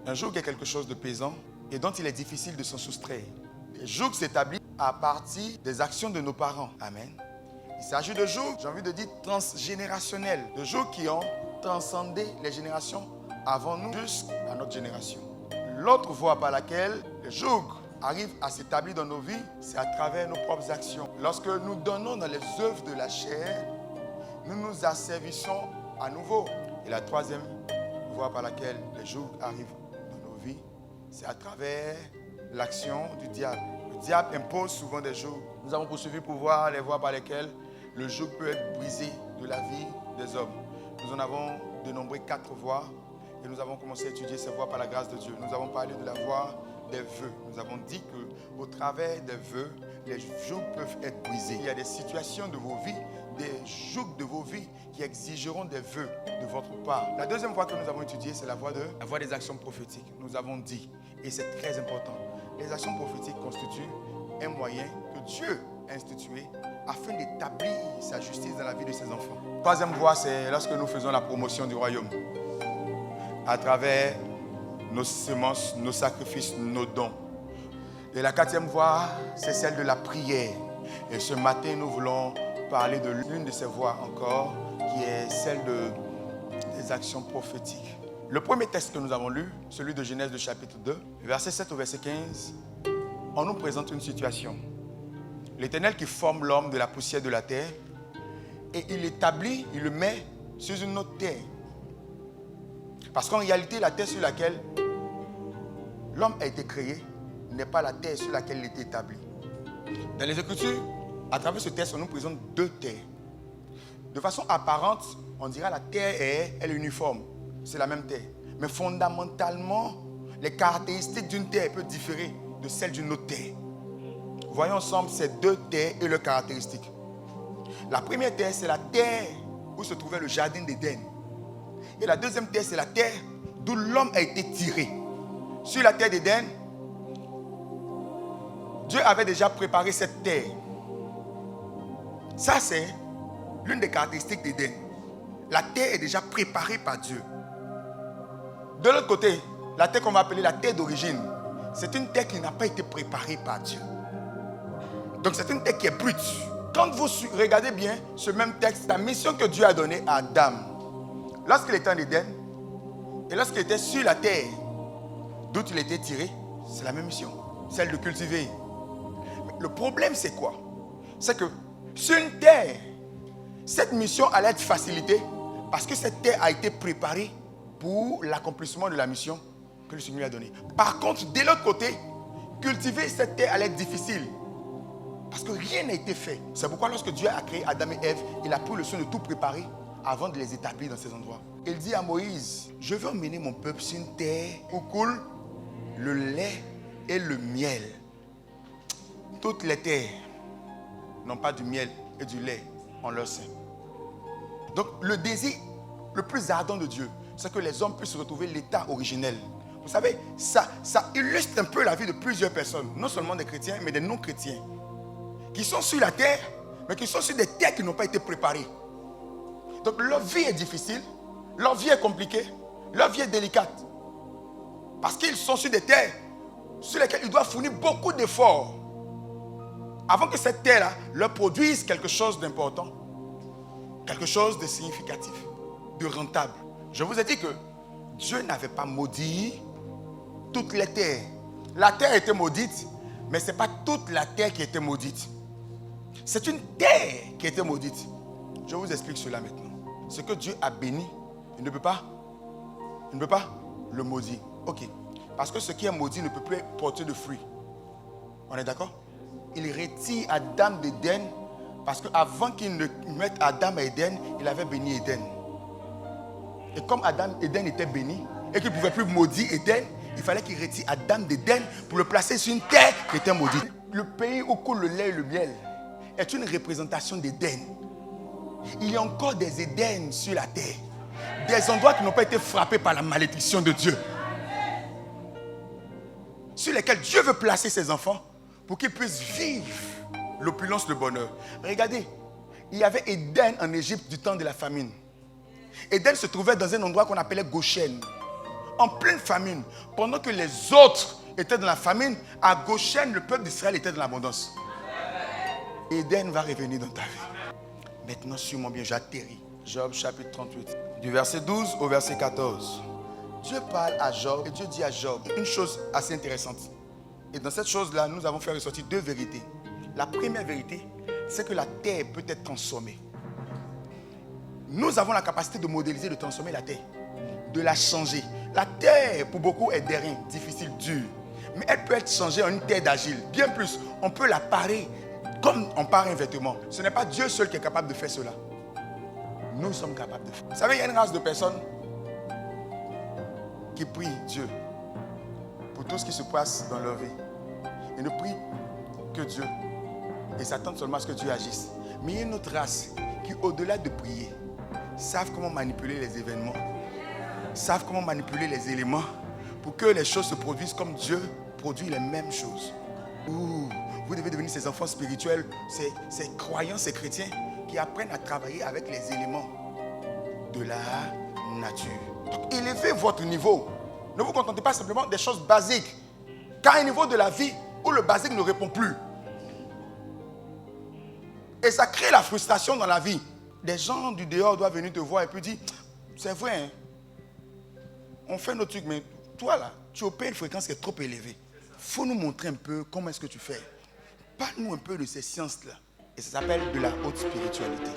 Un joug est quelque chose de pesant et dont il est difficile de s'en soustraire. Le joug s'établit à partir des actions de nos parents. Amen. Il s'agit de jougs, j'ai envie de dire, transgénérationnels. De jougs qui ont transcendé les générations avant nous jusqu'à notre génération. L'autre voie par laquelle le joug arrive à s'établir dans nos vies, c'est à travers nos propres actions. Lorsque nous donnons dans les œuvres de la chair, nous nous asservissons à nouveau. Et la troisième voie par laquelle le joug arrive dans nos vies, c'est à travers l'action du diable. Le diable impose souvent des jougs. Nous avons poursuivi pour voir les voies par lesquelles le joug peut être brisé de la vie des hommes. Nous en avons dénombré 4 voies et nous avons commencé à étudier ces voies par la grâce de Dieu. Nous avons parlé de la voie des vœux. Nous avons dit qu'au travers des vœux, les jougs peuvent être brisés. Il y a des situations de vos vies, des jougs de vos vies qui exigeront des vœux de votre part. La deuxième voie que nous avons étudiée, c'est la voie des actions prophétiques. Nous avons dit, et c'est très important, les actions prophétiques constituent un moyen que Dieu a institué afin d'établir sa justice dans la vie de ses enfants. Troisième voie, c'est lorsque nous faisons la promotion du royaume. À travers nos semences, nos sacrifices, nos dons. Et la quatrième voie, c'est celle de la prière. Et ce matin, nous voulons parler de l'une de ces voies encore, qui est celle des actions prophétiques. Le premier texte que nous avons lu, celui de Genèse, chapitre 2, verset 7 au verset 15, on nous présente une situation. L'Éternel qui forme l'homme de la poussière de la terre et il l'établit, il le met sur une autre terre. Parce qu'en réalité, la terre sur laquelle l'homme a été créé n'est pas la terre sur laquelle il est établi. Dans les Écritures, à travers ce texte, on nous présente 2 terres. De façon apparente, on dira la terre elle est uniforme. C'est la même terre. Mais fondamentalement, les caractéristiques d'une terre peuvent différer de celles d'une autre terre. Voyons ensemble ces 2 terres et leurs caractéristiques. La première terre, c'est la terre où se trouvait le jardin d'Éden. Et la deuxième terre, c'est la terre d'où l'homme a été tiré. Sur la terre d'Éden, Dieu avait déjà préparé cette terre. Ça, c'est l'une des caractéristiques d'Éden. La terre est déjà préparée par Dieu. De l'autre côté, la terre qu'on va appeler la terre d'origine, c'est une terre qui n'a pas été préparée par Dieu. Donc c'est une terre qui est brute. Quand vous regardez bien ce même texte, la mission que Dieu a donnée à Adam, lorsqu'il était en Éden, et lorsqu'il était sur la terre, d'où il était tiré, c'est la même mission, celle de cultiver. Mais le problème c'est quoi? C'est que sur une terre, cette mission allait être facilitée parce que cette terre a été préparée pour l'accomplissement de la mission que le Seigneur lui a donnée. Par contre, de l'autre côté, cultiver cette terre allait être difficile. Parce que rien n'a été fait. C'est pourquoi lorsque Dieu a créé Adam et Ève, il a pris le soin de tout préparer avant de les établir dans ces endroits. Il dit à Moïse, je vais emmener mon peuple sur une terre où coule le lait et le miel. Toutes les terres n'ont pas du miel et du lait en leur sein. Donc le désir le plus ardent de Dieu, c'est que les hommes puissent retrouver l'état originel. Vous savez, ça illustre un peu la vie de plusieurs personnes, non seulement des chrétiens, mais des non-chrétiens, qui sont sur la terre, mais qui sont sur des terres qui n'ont pas été préparées. Donc leur vie est difficile, leur vie est compliquée, leur vie est délicate. Parce qu'ils sont sur des terres sur lesquelles ils doivent fournir beaucoup d'efforts avant que cette terre-là leur produise quelque chose d'important, quelque chose de significatif, de rentable. Je vous ai dit que Dieu n'avait pas maudit toutes les terres. La terre était maudite, mais ce n'est pas toute la terre qui était maudite. C'est une terre qui était maudite. Je vous explique cela maintenant. Ce que Dieu a béni, il ne peut pas le maudire. Ok. Parce que ce qui est maudit ne peut plus porter de fruits. On est d'accord? Il retire Adam d'Éden parce qu'avant qu'il ne mette Adam à Éden, il avait béni Éden. Et comme Éden était béni et qu'il ne pouvait plus maudire Éden, il fallait qu'il retire Adam d'Éden pour le placer sur une terre qui était maudite. Le pays où coule le lait et le miel est une représentation d'Éden. Il y a encore des Éden sur la terre. Des endroits qui n'ont pas été frappés par la malédiction de Dieu. Sur lesquels Dieu veut placer ses enfants pour qu'ils puissent vivre l'opulence, le bonheur. Regardez, il y avait Éden en Égypte du temps de la famine. Éden se trouvait dans un endroit qu'on appelait Goshen. en pleine famine. Pendant que les autres étaient dans la famine, à Goshen, le peuple d'Israël était dans l'abondance. Éden va revenir dans ta vie. Maintenant, suis-moi bien, j'atterris. Job chapitre 38, du verset 12 au verset 14. Dieu parle à Job et Dieu dit à Job une chose assez intéressante. Et dans cette chose-là, nous avons fait ressortir deux vérités. La première vérité, c'est que la terre peut être transformée. Nous avons la capacité de modéliser, de transformer la terre, de la changer. La terre, pour beaucoup, est d'airain, difficile, dure. Mais elle peut être changée en une terre d'agile. Bien plus, on peut la parer comme on pare un vêtement. Ce n'est pas Dieu seul qui est capable de faire cela. Nous sommes capables de faire. Vous savez, il y a une race de personnes qui prient Dieu pour tout ce qui se passe dans leur vie. Ils ne prient que Dieu et s'attendent seulement à ce que Dieu agisse. Mais il y a une autre race qui, au-delà de prier, savent comment manipuler les événements, savent comment manipuler les éléments pour que les choses se produisent comme Dieu produit les mêmes choses. Vous devez devenir ces enfants spirituels, ces croyants, ces chrétiens qui apprennent à travailler avec les éléments de la nature. Donc, élevez votre niveau. Ne vous contentez pas simplement des choses basiques. Car un niveau de la vie où le basique ne répond plus. Et ça crée la frustration dans la vie. Des gens du dehors doivent venir te voir et puis dire, c'est vrai, hein, on fait nos trucs, mais toi là, tu opères une fréquence qui est trop élevée. Il faut nous montrer un peu comment est-ce que tu fais. Parle-nous un peu de ces sciences-là. Et ça s'appelle de la haute spiritualité.